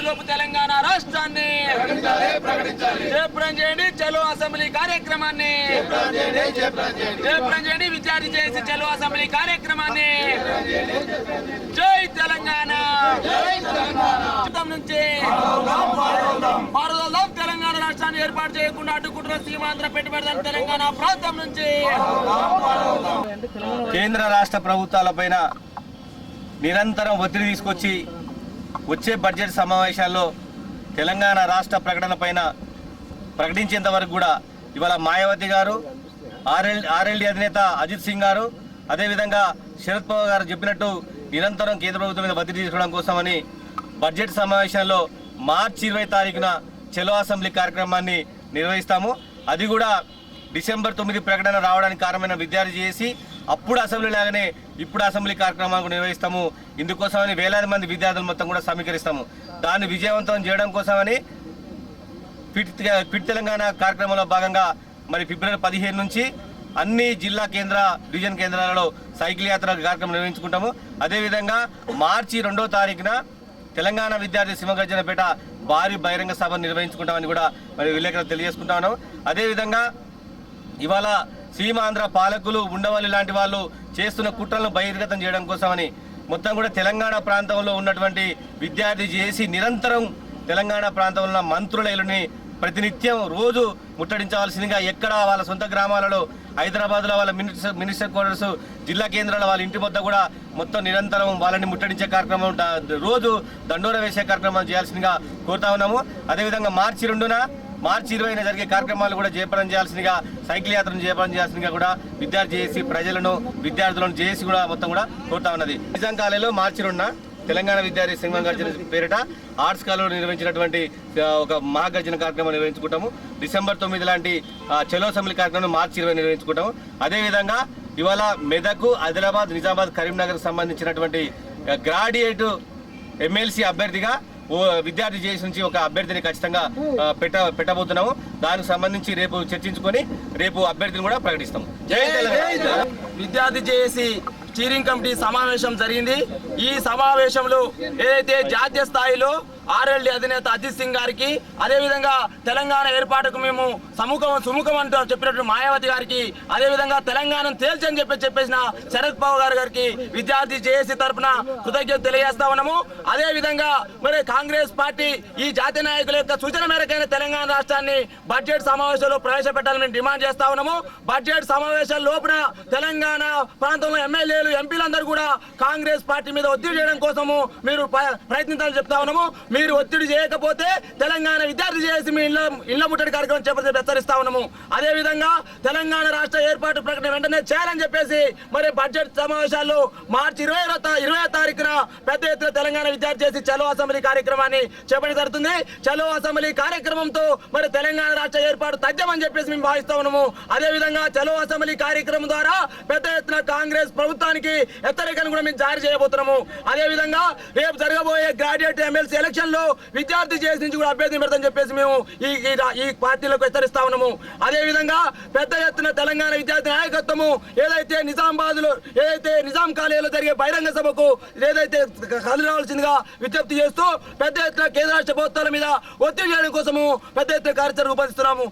లోపు తెలంగాణ రాష్ట్రాన్ని జయప్రదం చేయండి. చలో అసెంబ్లీ కార్యక్రమాన్ని జయప్రదం చేయండి. విద్యార్థి చేసి చలో అసెంబ్లీ కార్యక్రమాన్ని జై తెలంగాణ నుంచి భారతదేశం తెలంగాణ రాష్ట్రాన్ని ఏర్పాటు చేయకుండా అడ్డుకుంటున్న సీమాంధ్ర పెట్టుబడిదారు తెలంగాణ ప్రాంతం నుంచి కేంద్ర రాష్ట్ర ప్రభుత్వాలపైన నిరంతరం ఒత్తిడి తీసుకొచ్చి వచ్చే బడ్జెట్ సమావేశాల్లో తెలంగాణ రాష్ట్ర ప్రకటన పైన ప్రకటించేంత వరకు కూడా ఇవాళ మాయావతి గారు, ఆర్ఎల్డీ అధినేత అజిత్ సింగ్ గారు, అదేవిధంగా శరద్ పవార్ గారు చెప్పినట్టు నిరంతరం కేంద్ర ప్రభుత్వం మీద ఒత్తిడి తీసుకోవడం కోసమని బడ్జెట్ సమావేశంలో మార్చి 20 తారీఖున చలో అసెంబ్లీ కార్యక్రమాన్ని నిర్వహిస్తాము. అది కూడా డిసెంబర్ 9 ప్రకటన రావడానికి కారణమైన విద్యార్థి చేసి అప్పుడు అసెంబ్లీ లాగానే ఇప్పుడు అసెంబ్లీ కార్యక్రమాలను నిర్వహిస్తాము. ఇందుకోసమని వేలాది మంది విద్యార్థులు మొత్తం కూడా సమీకరిస్తాము. దాన్ని విజయవంతం చేయడం కోసమని ఫిట్ తెలంగాణ కార్యక్రమంలో భాగంగా మరి ఫిబ్రవరి 15 నుంచి అన్ని జిల్లా కేంద్ర డివిజన్ కేంద్రాలలో సైకిల్ యాత్ర కార్యక్రమం నిర్వహించుకుంటాము. అదేవిధంగా మార్చి 2వ తారీఖున తెలంగాణ విద్యార్థి సింహగర్జనపేట భారీ బహిరంగ సభ నిర్వహించుకుంటామని కూడా మరి విలేకరులు తెలియజేసుకుంటా ఉన్నాం. అదేవిధంగా ఇవాళ సీమాంధ్ర పాలకులు, ఉండవల్లి లాంటి వాళ్ళు చేస్తున్న కుట్రలను బహిర్గతం చేయడం కోసమని మొత్తం కూడా తెలంగాణ ప్రాంతంలో ఉన్నటువంటి విద్యార్థి చేసి నిరంతరం తెలంగాణ ప్రాంతంలో ఉన్న మంత్రుల ఇల్లుని ప్రతినిత్యం రోజు ముట్టడించవలసిందిగా ఎక్కడ వాళ్ళ సొంత గ్రామాలలో హైదరాబాద్లో వాళ్ళ మినిస్టర్ క్వార్టర్స్, జిల్లా కేంద్రాల వాళ్ళ ఇంటి వద్ద కూడా మొత్తం నిరంతరం వాళ్ళని ముట్టడించే కార్యక్రమం, రోజు దండోర వేసే కార్యక్రమం చేయాల్సిందిగా కోరుతా ఉన్నాము. అదేవిధంగా మార్చి 2న, మార్చి 20న జరిగే కార్యక్రమాలు కూడా జయప్రదం చేయాల్సిందిగా, సైకిల్ యాత్రను జయప్రదం చేయాల్సిందిగా కూడా విద్యార్థి చేసి ప్రజలను, విద్యార్థులను చేసి కూడా మొత్తం కూడా కోరుతా ఉన్నది. నిజాం కాలేజీలో మార్చి 2న తెలంగాణ విద్యార్థి సింహగర్జన పేరిట ఆర్ట్స్ కాలేజీలో నిర్వహించినటువంటి ఒక మహాగర్జన కార్యక్రమం నిర్వహించుకుంటాము. డిసెంబర్ 9 లాంటి చలో అసెంబ్లీ కార్యక్రమం మార్చి 20 నిర్వహించుకుంటాము. అదేవిధంగా ఇవాళ మెదక్, ఆదిలాబాద్, నిజామాబాద్, కరీంనగర్ సంబంధించినటువంటి గ్రాడ్యుయేట్ ఎమ్మెల్సీ అభ్యర్థిగా విద్యార్థి చేసి నుంచి ఒక అభ్యర్థిని ఖచ్చితంగా పెట్టబోతున్నాము. దానికి సంబంధించి రేపు చర్చించుకొని రేపు అభ్యర్థిని కూడా ప్రకటిస్తాము. జై తెలంగాణ. విద్యార్థి చేసి స్టీరింగ్ కమిటీ సమావేశం జరిగింది. ఈ సమావేశంలో ఏదైతే జాతీయ స్థాయిలో ఆర్ఎల్డీ అధినేత అజిత్ సింగ్ గారికి, అదేవిధంగా తెలంగాణ ఏర్పాటుకు మేము సుముఖం అంటూ చెప్పినట్టు మాయావతి గారికి, అదేవిధంగా తెలంగాణను తేల్చని చెప్పేసిన శరద్ పవార్ గారికి విద్యార్థి జేఏసీ తరఫున కృతజ్ఞత తెలియజేస్తా ఉన్నాము. అదేవిధంగా మరి కాంగ్రెస్ పార్టీ ఈ జాతీయ నాయకుల యొక్క సూచన మేరకైనా తెలంగాణ రాష్ట్రాన్ని బడ్జెట్ సమావేశంలో ప్రవేశపెట్టాలని మేము డిమాండ్ చేస్తా ఉన్నాము. బడ్జెట్ సమావేశాల లోపల తెలంగాణ ప్రాంతంలో ఎమ్మెల్యేలు, ఎంపీలందరూ కూడా కాంగ్రెస్ పార్టీ మీద ఒత్తిడి చేయడం కోసము మీరు ప్రయత్నించాలని చెప్తా ఉన్నాము. మీరు ఒత్తిడి చేయకపోతే తెలంగాణ విద్యార్థి చేసి మీ ఇళ్ల ముట్టడి కార్యక్రమం చేపట్టి హెచ్చరిస్తా ఉన్నాము. అదేవిధంగా తెలంగాణ రాష్ట్ర ఏర్పాటు ప్రకటన వెంటనే చేయాలని చెప్పేసి మరి బడ్జెట్ సమావేశాల్లో మార్చి 20వ తారీఖున పెద్ద ఎత్తున తెలంగాణ విద్యార్థి చేసి చలో అసెంబ్లీ కార్యక్రమాన్ని చేపట్టి జరుగుతుంది. చలో అసెంబ్లీ కార్యక్రమంతో మరి తెలంగాణ రాష్ట్ర ఏర్పాటు తథ్యమని చెప్పేసి మేము భావిస్తా ఉన్నాము. అదేవిధంగా చలో అసెంబ్లీ కార్యక్రమం ద్వారా పెద్ద ఎత్తున కాంగ్రెస్ ప్రభుత్వానికి హెచ్చరికను కూడా మేము జారీ చేయబోతున్నాము. అదేవిధంగా రేపు జరగబోయే గ్రాడ్యుయేట్ ఎమ్మెల్సీ ఎలక్షన్ లో విద్యార్థి చేసి నుంచి కూడా అభ్యర్థి పెడతామని చెప్పేసి మేము ఈ పార్టీలకు హెచ్చరిస్తా ఉన్నాము. అదేవిధంగా పెద్ద ఎత్తున తెలంగాణ విద్యార్థి నాయకత్వము ఏదైతే నిజాం కాలేజీలో జరిగే బహిరంగ సభకు ఏదైతే కదిలిరావాల్సిందిగా విజ్ఞప్తి చేస్తూ పెద్ద ఎత్తున కేంద్ర రాష్ట్ర ప్రభుత్వాల మీద ఒత్తిడి చేయడం కోసము పెద్ద ఎత్తున కార్యాచరణ రూపొందిస్తున్నాము.